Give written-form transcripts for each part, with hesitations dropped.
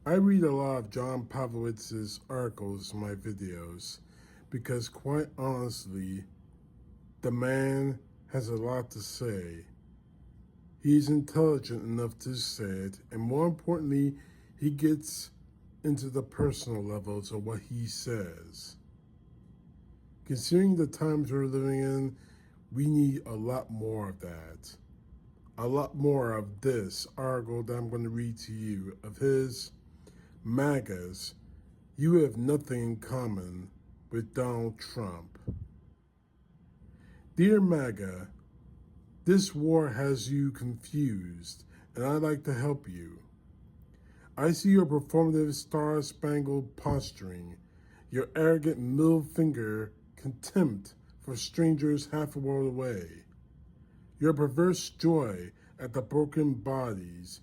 I read a lot of John Pavlovitz's articles in my videos because, quite honestly, the man has a lot to say. He's intelligent enough to say it, and more importantly, he gets into the personal levels of what he says. Considering the times we're living in, we need a lot more of that. A lot more of this article that I'm going to read to you of his MAGAs. You have nothing in common with Donald Trump. Dear MAGA, this war has you confused, and I'd like to help you. I see your performative star-spangled posturing, your arrogant middle finger contempt for strangers half a world away, your perverse joy at the broken bodies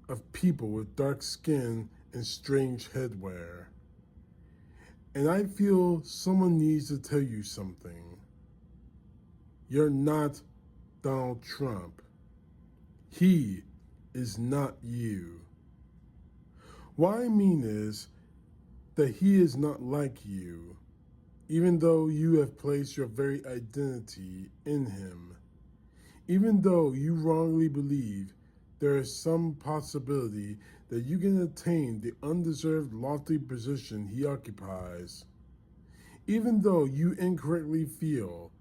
of people with dark skin and strange headwear. And I feel someone needs to tell you something. You're not Donald Trump. He is not you. What I mean is that he is not like you, even though you have placed your very identity in him. Even though you wrongly believe there is some possibility that you can attain the undeserved lofty position he occupies. Even though you incorrectly feel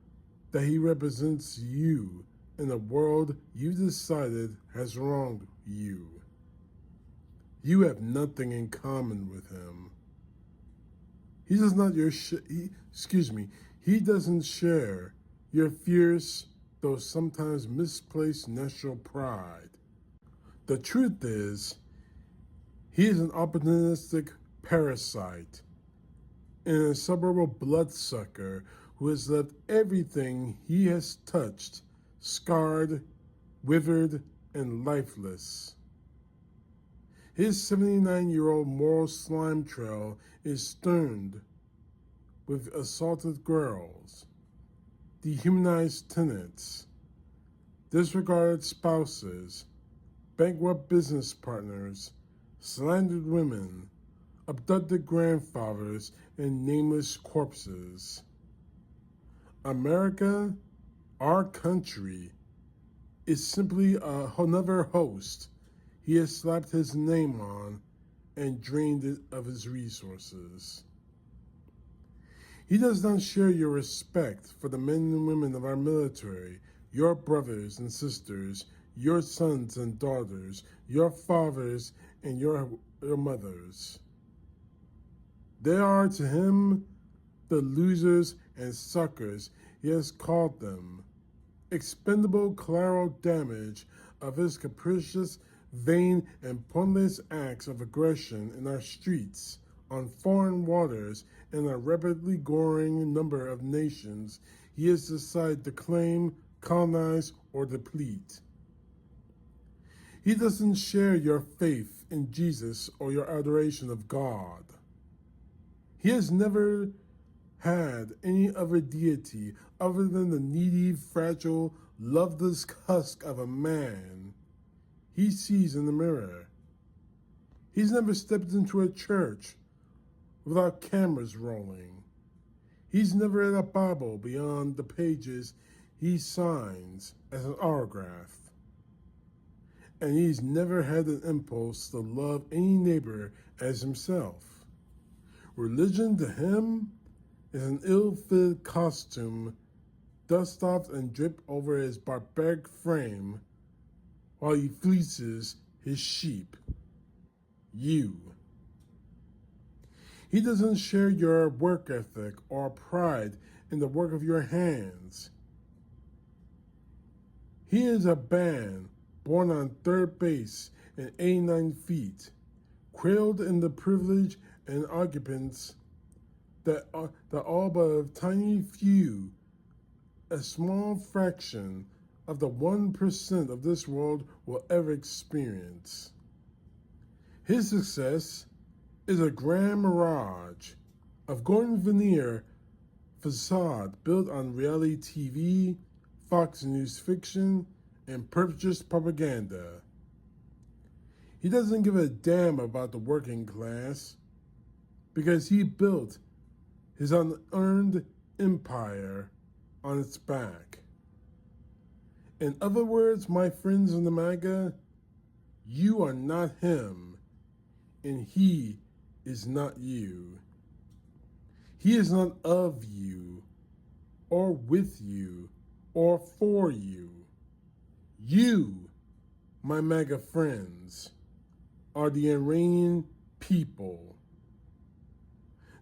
that he represents you in a world you decided has wronged you. You have nothing in common with him. He does not he doesn't share your fierce, though sometimes misplaced national pride. The truth is, he is an opportunistic parasite, an insufferable bloodsucker who has left everything he has touched scarred, withered, and lifeless. His 79-year-old moral slime trail is strewn with assaulted girls, dehumanized tenants, disregarded spouses, bankrupt business partners, slandered women, abducted grandfathers, and nameless corpses. America, our country, is simply another host he has slapped his name on and drained it of his resources. He does not share your respect for the men and women of our military, your brothers and sisters, your sons and daughters, your fathers and your mothers. They are to him the losers and suckers he has called them, expendable collateral damage of his capricious, vain, and pointless acts of aggression in our streets, on foreign waters, and a rapidly growing number of nations he has decided to claim, colonize, or deplete. He doesn't share your faith in Jesus or your adoration of God. He has never had any other deity other than the needy, fragile, loveless husk of a man he sees in the mirror. He's never stepped into a church without cameras rolling. He's never read a Bible beyond the pages he signs as an autograph. And he's never had an impulse to love any neighbor as himself. Religion to him is an ill-fitted costume dust-off and drip over his barbaric frame while he fleeces his sheep. You. He doesn't share your work ethic or pride in the work of your hands. He is a man born on third base and 89 feet, cradled in the privilege and occupants that all but a tiny few, a small fraction of the 1% of this world will ever experience. His success is a grand mirage of golden veneer facade built on reality TV, Fox News fiction, and purchased propaganda. He doesn't give a damn about the working class because he built his unearned empire on its back. In other words, my friends in the MAGA, you are not him, and he is not you. He is not of you, or with you, or for you. You, my MAGA friends, are the Iranian people.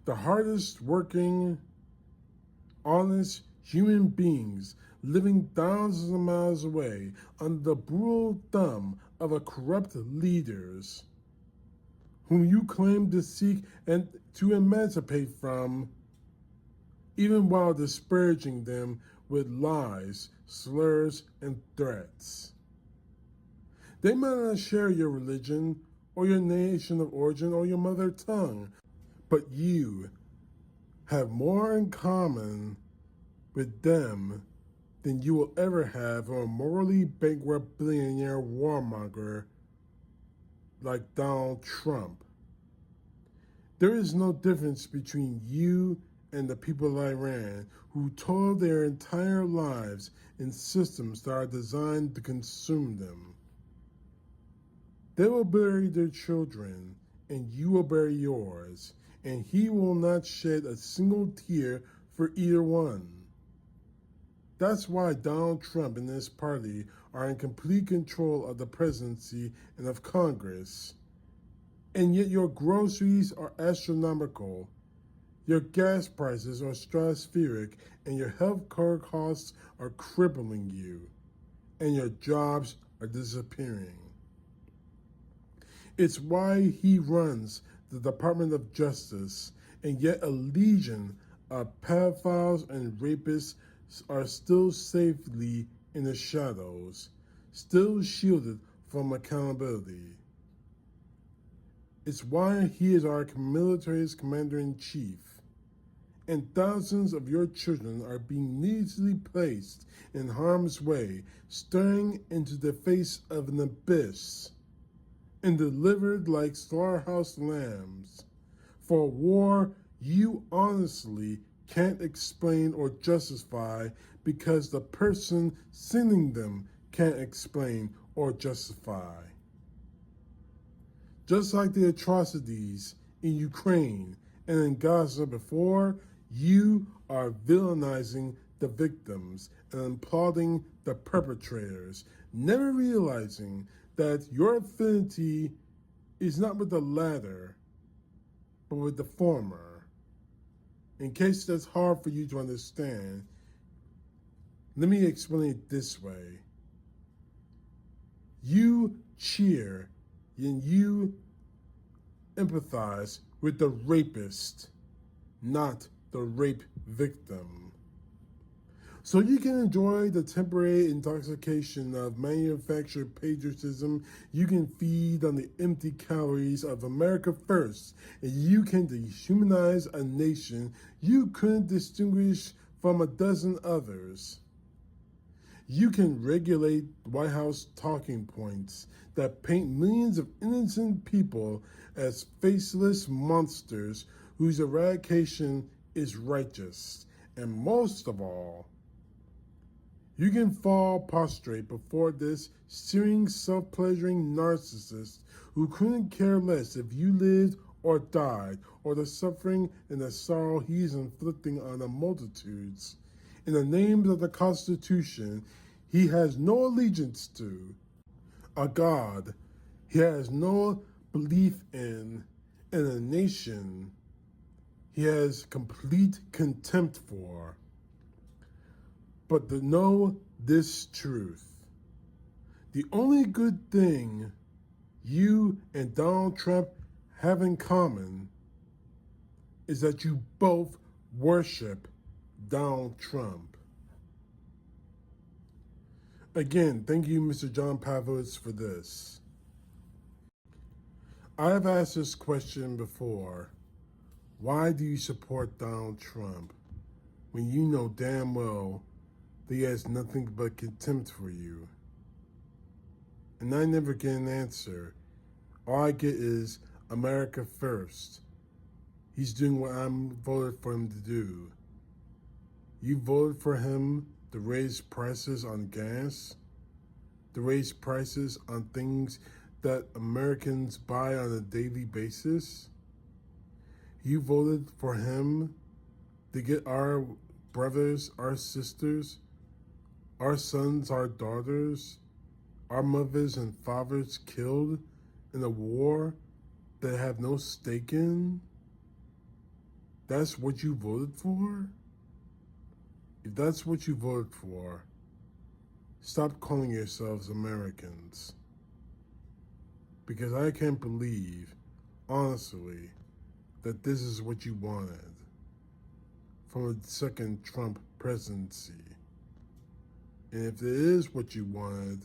The hardest working, honest human beings living thousands of miles away under the brutal thumb of a corrupt leaders whom you claim to seek and to emancipate from, even while disparaging them with lies, slurs, and threats. They might not share your religion or your nation of origin or your mother tongue, but you have more in common with them than you will ever have with a morally bankrupt billionaire warmonger like Donald Trump. There is no difference between you and the people of Iran who toil their entire lives in systems that are designed to consume them. They will bury their children, and you will bury yours, and he will not shed a single tear for either one. That's why Donald Trump and his party are in complete control of the presidency and of Congress. And yet your groceries are astronomical, your gas prices are stratospheric, and your health care costs are crippling you, and your jobs are disappearing. It's why he runs the Department of Justice, and yet a legion of pedophiles and rapists are still safely in the shadows, still shielded from accountability. It's why he is our military's commander-in-chief, and thousands of your children are being needlessly placed in harm's way, staring into the face of an abyss, and delivered like slaughterhouse lambs for a war you honestly can't explain or justify because the person sending them can't explain or justify. Just like the atrocities in Ukraine and in Gaza before, you are villainizing the victims and applauding the perpetrators, never realizing that your affinity is not with the latter, but with the former. In case that's hard for you to understand, let me explain it this way. You cheer and you empathize with the rapist, not the rape victim. So you can enjoy the temporary intoxication of manufactured patriotism, you can feed on the empty calories of America first, and you can dehumanize a nation you couldn't distinguish from a dozen others. You can regulate White House talking points that paint millions of innocent people as faceless monsters whose eradication is righteous. And most of all, you can fall prostrate before this searing, self-pleasuring narcissist who couldn't care less if you lived or died, or the suffering and the sorrow he is inflicting on the multitudes. In the name of the Constitution, he has no allegiance to, a God he has no belief in, and a nation he has complete contempt for. But to know this truth, the only good thing you and Donald Trump have in common is that you both worship Donald Trump. Again, thank you, Mr. John Pavlovitz, for this. I have asked this question before. Why do you support Donald Trump when you know damn well that he has nothing but contempt for you? And I never get an answer. All I get is America first. He's doing what I'm voted for him to do. You voted for him to raise prices on gas, to raise prices on things that Americans buy on a daily basis. You voted for him to get our brothers, our sisters, our sons, our daughters, our mothers and fathers killed in a war that have no stake in? That's what you voted for? If that's what you voted for, stop calling yourselves Americans. Because I can't believe, honestly, that this is what you wanted from a second Trump presidency. And if it is what you wanted,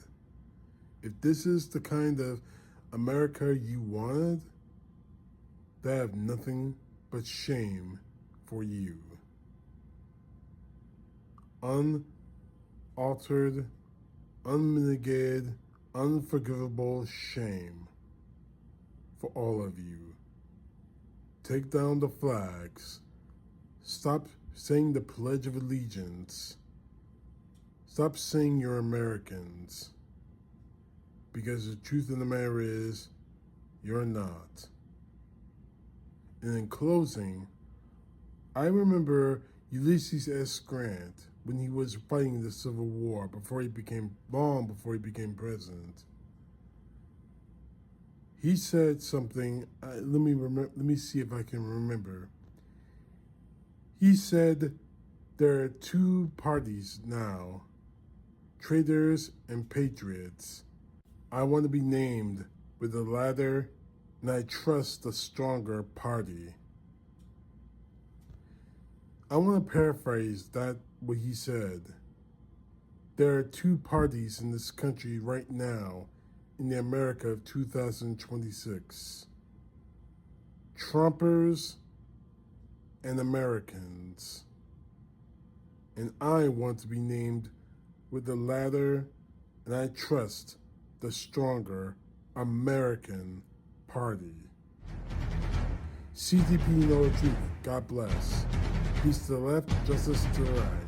if this is the kind of America you wanted, then I have nothing but shame for you. Unaltered, unmitigated, unforgivable shame for all of you. Take down the flags. Stop saying the Pledge of Allegiance. Stop saying you're Americans. Because the truth of the matter is, you're not. And in closing, I remember Ulysses S. Grant when he was fighting the Civil War long before he became president. He said something, let me see if I can remember. He said, there are two parties now, traitors and patriots. I want to be named with the latter, and I trust the stronger party. I want to paraphrase what he said. There are two parties in this country right now, in the America of 2026. Trumpers and Americans. And I want to be named with the latter, and I trust the stronger American party. CTP, know the truth. God bless. Peace to the left, justice to the right.